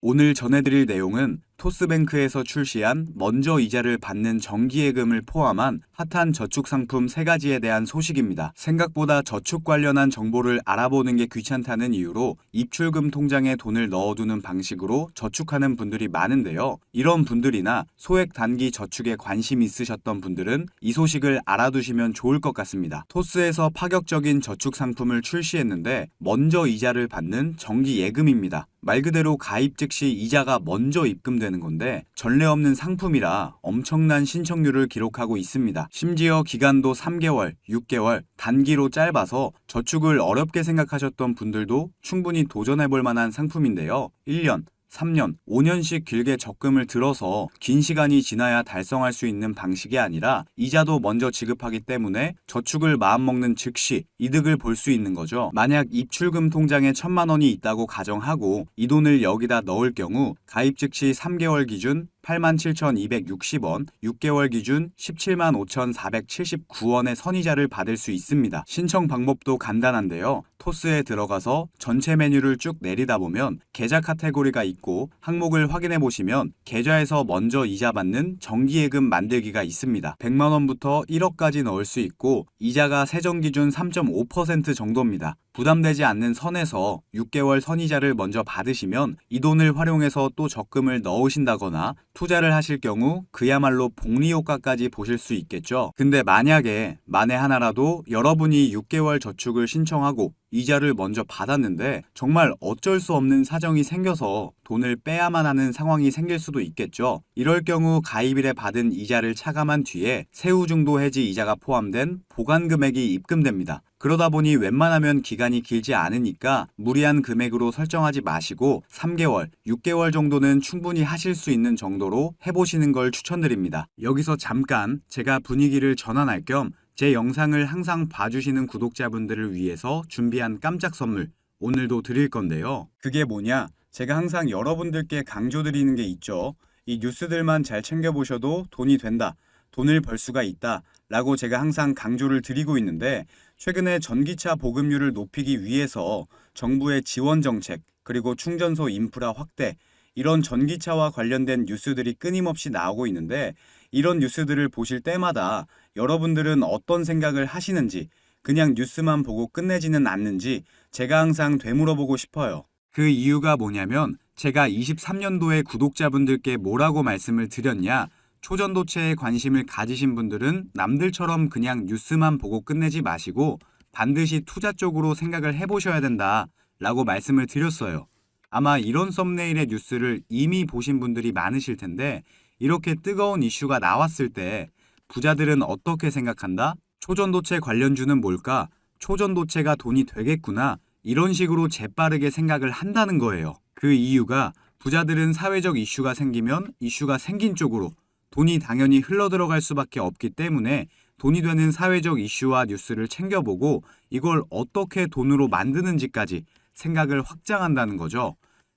오늘 전해드릴 내용은 토스뱅크에서 출시한 먼저 이자를 받는 정기예금을 포함한 핫한 저축 상품 3가지에 대한 소식입니다. 생각보다 저축 관련한 정보를 알아보는 게 귀찮다는 이유로 입출금 통장에 돈을 넣어두는 방식으로 저축하는 분들이 많은데요. 이런 분들이나 소액 단기 저축에 관심 있으셨던 분들은 이 소식을 알아두시면 좋을 것 같습니다. 토스에서 파격적인 저축 상품을 출시했는데 먼저 이자를 받는 정기예금입니다. 말 그대로 가입 즉시 이자가 먼저 입금되는 건데 전례 없는 상품이라 엄청난 신청률을 기록하고 있습니다. 심지어 기간도 3개월, 6개월, 단기로 짧아서 저축을 어렵게 생각하셨던 분들도 충분히 도전해볼 만한 상품인데요. 1년, 3년, 5년씩 길게 적금을 들어서 긴 시간이 지나야 달성할 수 있는 방식이 아니라 이자도 먼저 지급하기 때문에 저축을 마음먹는 즉시 이득을 볼 수 있는 거죠. 만약 입출금 통장에 1,000만 원이 있다고 가정하고 이 돈을 여기다 넣을 경우 가입 즉시 3개월 기준 87,260원, 6개월 기준 175,479원의 선이자를 받을 수 있습니다. 신청 방법도 간단한데요. 토스에 들어가서 전체 메뉴를 쭉 내리다 보면 계좌 카테고리가 있고 항목을 확인해 보시면 계좌에서 먼저 이자 받는 정기예금 만들기가 있습니다. 100만 원부터 1억까지 넣을 수 있고 이자가 세정 기준 3.5% 정도입니다. 부담되지 않는 선에서 6개월 선이자를 먼저 받으시면 이 돈을 활용해서 또 적금을 넣으신다거나 투자를 하실 경우 그야말로 복리 효과까지 보실 수 있겠죠. 근데 만약에 만에 하나라도 여러분이 6개월 저축을 신청하고 이자를 먼저 받았는데 정말 어쩔 수 없는 사정이 생겨서 돈을 빼야만 하는 상황이 생길 수도 있겠죠. 이럴 경우 가입일에 받은 이자를 차감한 뒤에 세후 중도 해지 이자가 포함된 보관 금액이 입금됩니다. 그러다 보니 웬만하면 기간이 길지 않으니까 무리한 금액으로 설정하지 마시고 3개월, 6개월 정도는 충분히 하실 수 있는 정도로 해보시는 걸 추천드립니다. 여기서 잠깐 제가 분위기를 전환할 겸 제 영상을 항상 봐주시는 구독자분들을 위해서 준비한 깜짝 선물 오늘도 드릴 건데요. 그게 뭐냐? 제가 항상 여러분들께 강조드리는 게 있죠. 이 뉴스들만 잘 챙겨보셔도 돈이 된다, 돈을 벌 수가 있다 라고 제가 항상 강조를 드리고 있는데 최근에 전기차 보급률을 높이기 위해서 정부의 지원 정책 그리고 충전소 인프라 확대 이런 전기차와 관련된 뉴스들이 끊임없이 나오고 있는데 이런 뉴스들을 보실 때마다 여러분들은 어떤 생각을 하시는지 그냥 뉴스만 보고 끝내지는 않는지 제가 항상 되물어보고 싶어요. 그 이유가 뭐냐면 제가 23년도에 구독자분들께 뭐라고 말씀을 드렸냐? 초전도체에 관심을 가지신 분들은 남들처럼 그냥 뉴스만 보고 끝내지 마시고 반드시 투자 쪽으로 생각을 해보셔야 된다 라고 말씀을 드렸어요. 아마 이런 썸네일의 뉴스를 이미 보신 분들이 많으실 텐데 이렇게 뜨거운 이슈가 나왔을 때 부자들은 어떻게 생각한다? 초전도체 관련주는 뭘까? 초전도체가 돈이 되겠구나. 이런 식으로 재빠르게 생각을 한다는 거예요. 그 이유가 부자들은 사회적 이슈가 생기면 이슈가 생긴 쪽으로 돈이 당연히 흘러들어갈 수밖에 없기 때문에 돈이 되는 사회적 이슈와 뉴스를 챙겨보고 이걸 어떻게 돈으로 만드는지까지 생각을 확장한다는 거죠.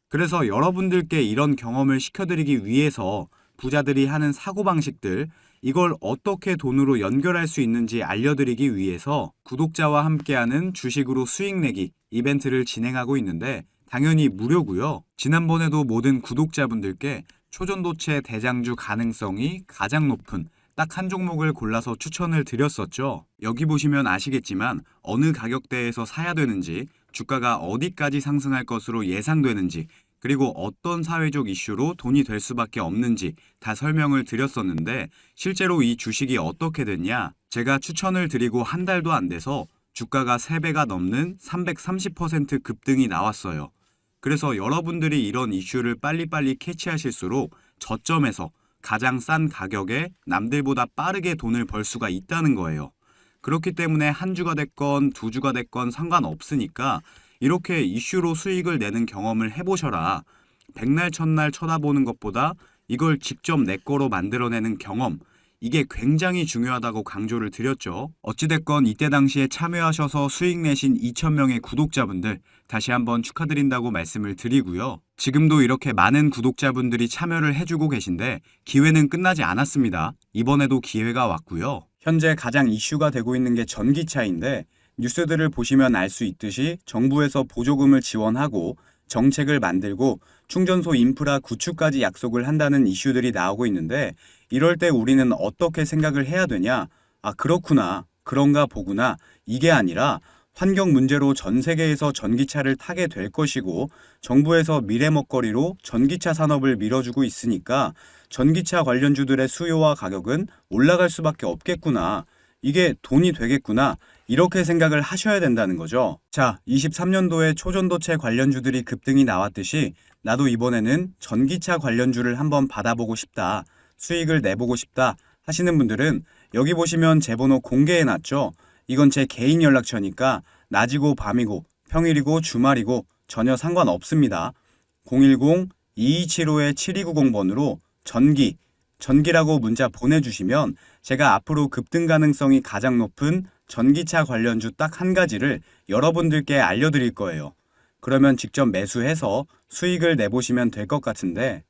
그래서 여러분들께 이런 경험을 시켜드리기 위해서 부자들이 하는 사고방식들 이걸 어떻게 돈으로 연결할 수 있는지 알려드리기 위해서 구독자와 함께하는 주식으로 수익 내기 이벤트를 진행하고 있는데 당연히 무료고요. 지난번에도 모든 구독자분들께 초전도체 대장주 가능성이 가장 높은 딱 한 종목을 골라서 추천을 드렸었죠. 여기 보시면 아시겠지만 어느 가격대에서 사야 되는지, 주가가 어디까지 상승할 것으로 예상되는지, 그리고 어떤 사회적 이슈로 돈이 될 수밖에 없는지 다 설명을 드렸었는데 실제로 이 주식이 어떻게 됐냐? 제가 추천을 드리고 한 달도 안 돼서 주가가 3배가 넘는 330% 급등이 나왔어요. 그래서 여러분들이 이런 이슈를 빨리빨리 캐치하실수록 저점에서 가장 싼 가격에 남들보다 빠르게 돈을 벌 수가 있다는 거예요. 그렇기 때문에 한 주가 됐건 두 주가 됐건 상관없으니까 이렇게 이슈로 수익을 내는 경험을 해보셔라. 백날 첫날 쳐다보는 것보다 이걸 직접 내 거로 만들어내는 경험, 이게 굉장히 중요하다고 강조를 드렸죠. 어찌됐건 이때 당시에 참여하셔서 수익 내신 2,000명의 구독자분들 다시 한번 축하드린다고 말씀을 드리고요. 지금도 이렇게 많은 구독자분들이 참여를 해주고 계신데 기회는 끝나지 않았습니다. 이번에도 기회가 왔고요. 현재 가장 이슈가 되고 있는 게 전기차인데 뉴스들을 보시면 알 수 있듯이 정부에서 보조금을 지원하고 정책을 만들고 충전소 인프라 구축까지 약속을 한다는 이슈들이 나오고 있는데 이럴 때 우리는 어떻게 생각을 해야 되냐? 아, 그렇구나. 그런가 보구나. 이게 아니라 환경 문제로 전 세계에서 전기차를 타게 될 것이고 정부에서 미래 먹거리로 전기차 산업을 밀어주고 있으니까 전기차 관련주들의 수요와 가격은 올라갈 수밖에 없겠구나. 이게 돈이 되겠구나. 이렇게 생각을 하셔야 된다는 거죠. 자, 23년도에 초전도체 관련주들이 급등이 나왔듯이 나도 이번에는 전기차 관련주를 한번 받아보고 싶다. 수익을 내보고 싶다 하시는 분들은 여기 보시면 제 번호 공개해놨죠. 이건 제 개인 연락처니까 낮이고 밤이고 평일이고 주말이고 전혀 상관없습니다. 010-2275-7290번으로 전기라고 문자 보내주시면 제가 앞으로 급등 가능성이 가장 높은 전기차 관련주 딱 한 가지를 여러분들께 알려드릴 거예요. 그러면 직접 매수해서 수익을 내보시면 될 것 같은데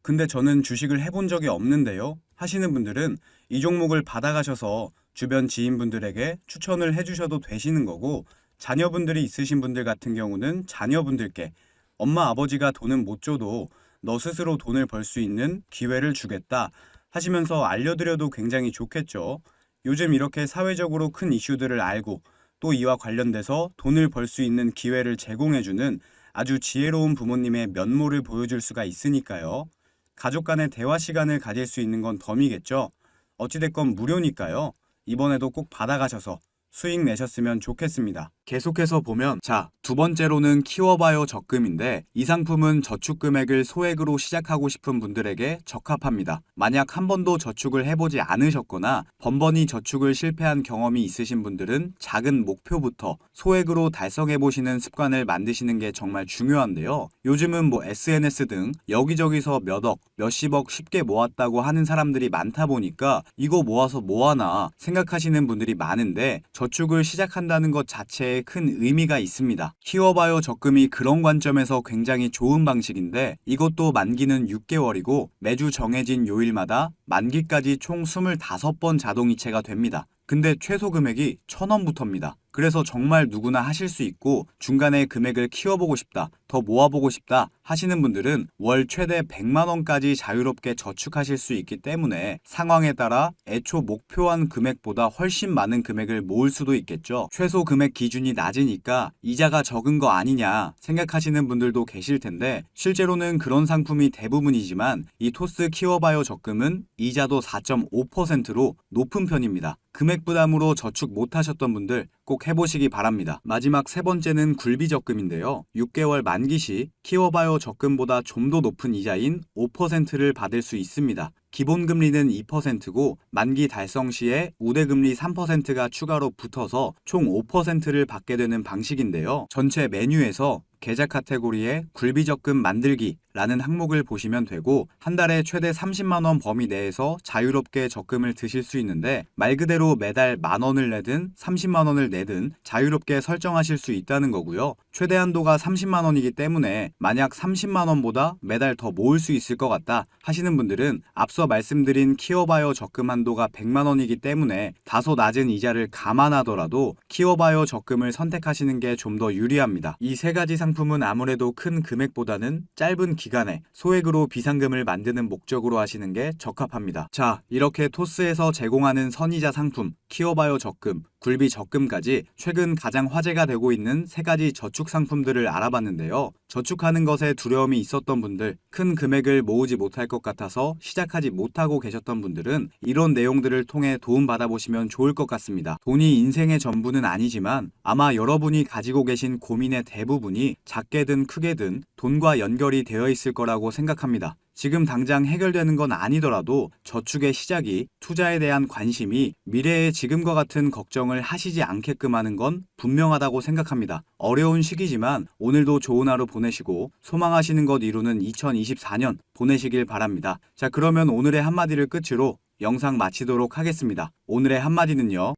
근데 저는 주식을 해본 적이 없는데요 하시는 분들은 이 종목을 받아가셔서 주변 지인분들에게 추천을 해주셔도 되시는 거고 자녀분들이 있으신 분들 같은 경우는 자녀분들께 엄마 아버지가 돈은 못 줘도 너 스스로 돈을 벌 수 있는 기회를 주겠다 하시면서 알려드려도 굉장히 좋겠죠. 요즘 이렇게 사회적으로 큰 이슈들을 알고 또 이와 관련돼서 돈을 벌 수 있는 기회를 제공해주는 아주 지혜로운 부모님의 면모를 보여줄 수가 있으니까요. 가족 간의 대화 시간을 가질 수 있는 건 덤이겠죠. 어찌됐건 무료니까요. 이번에도 꼭 받아가셔서 수익 내셨으면 좋겠습니다. 계속해서 보면 두 번째로는 키워바이오 적금인데 이 상품은 저축 금액을 소액으로 시작하고 싶은 분들에게 적합합니다. 만약 한 번도 저축을 해보지 않으셨거나 번번이 저축을 실패한 경험이 있으신 분들은 작은 목표부터 소액으로 달성해보시는 습관을 만드시는 게 정말 중요한데요. 요즘은 SNS 등 여기저기서 몇억, 몇십억 쉽게 모았다고 하는 사람들이 많다 보니까 이거 모아서 뭐하나 생각하시는 분들이 많은데 저축을 시작한다는 것 자체에 큰 의미가 있습니다. 키워바이오 적금이 그런 관점에서 굉장히 좋은 방식인데 이것도 만기는 6개월이고 매주 정해진 요일마다 만기까지 총 25번 자동이체가 됩니다. 근데 최소 금액이 1,000원부터입니다. 그래서 정말 누구나 하실 수 있고 중간에 금액을 키워보고 싶다, 더 모아보고 싶다 하시는 분들은 월 최대 100만 원까지 자유롭게 저축하실 수 있기 때문에 상황에 따라 애초 목표한 금액보다 훨씬 많은 금액을 모을 수도 있겠죠. 최소 금액 기준이 낮으니까 이자가 적은 거 아니냐 생각하시는 분들도 계실 텐데 실제로는 그런 상품이 대부분이지만 이 토스 키워바이오 적금은 이자도 4.5%로 높은 편입니다. 금액 부담으로 저축 못하셨던 분들 꼭 해보시기 바랍니다. 마지막 세 번째는 굴비 적금인데요. 6개월 만기 시 키워바이오 적금보다 좀 더 높은 이자인 5%를 받을 수 있습니다. 기본 금리는 2%고 만기 달성 시에 우대금리 3%가 추가로 붙어서 총 5%를 받게 되는 방식인데요. 전체 메뉴에서 계좌 카테고리에 굴비적금 만들기라는 항목을 보시면 되고 한 달에 최대 30만 원 범위 내에서 자유롭게 적금을 드실 수 있는데 말 그대로 매달 10,000원을 내든 30만 원을 내든 자유롭게 설정하실 수 있다는 거고요. 최대 한도가 30만 원이기 때문에 만약 30만 원보다 매달 더 모을 수 있을 것 같다 하시는 분들은 앞서 말씀드린 키워바이오 적금 한도가 100만 원이기 때문에 다소 낮은 이자를 감안하더라도 키워바이오 적금을 선택하시는 게 좀 더 유리합니다. 이 세 가지 상품은 아무래도 큰 금액보다는 짧은 기간에 소액으로 비상금을 만드는 목적으로 하시는 게 적합합니다. 자, 이렇게 토스에서 제공하는 선이자 상품, 키워바이오 적금, 굴비 적금까지 최근 가장 화제가 되고 있는 세 가지 저축 상품들을 알아봤는데요. 저축하는 것에 두려움이 있었던 분들, 큰 금액을 모으지 못할 것 같아서 시작하지 못하고 계셨던 분들은 이런 내용들을 통해 도움받아보시면 좋을 것 같습니다. 돈이 인생의 전부는 아니지만 아마 여러분이 가지고 계신 고민의 대부분이 작게든 크게든 돈과 연결이 되어 있을 거라고 생각합니다. 지금 당장 해결되는 건 아니더라도 저축의 시작이 투자에 대한 관심이 미래의 지금과 같은 걱정을 하시지 않게끔 하는 건 분명하다고 생각합니다. 어려운 시기지만 오늘도 좋은 하루 보내시고 소망하시는 것 이루는 2024년 보내시길 바랍니다. 자, 그러면 오늘의 한마디를 끝으로 영상 마치도록 하겠습니다. 오늘의 한마디는요.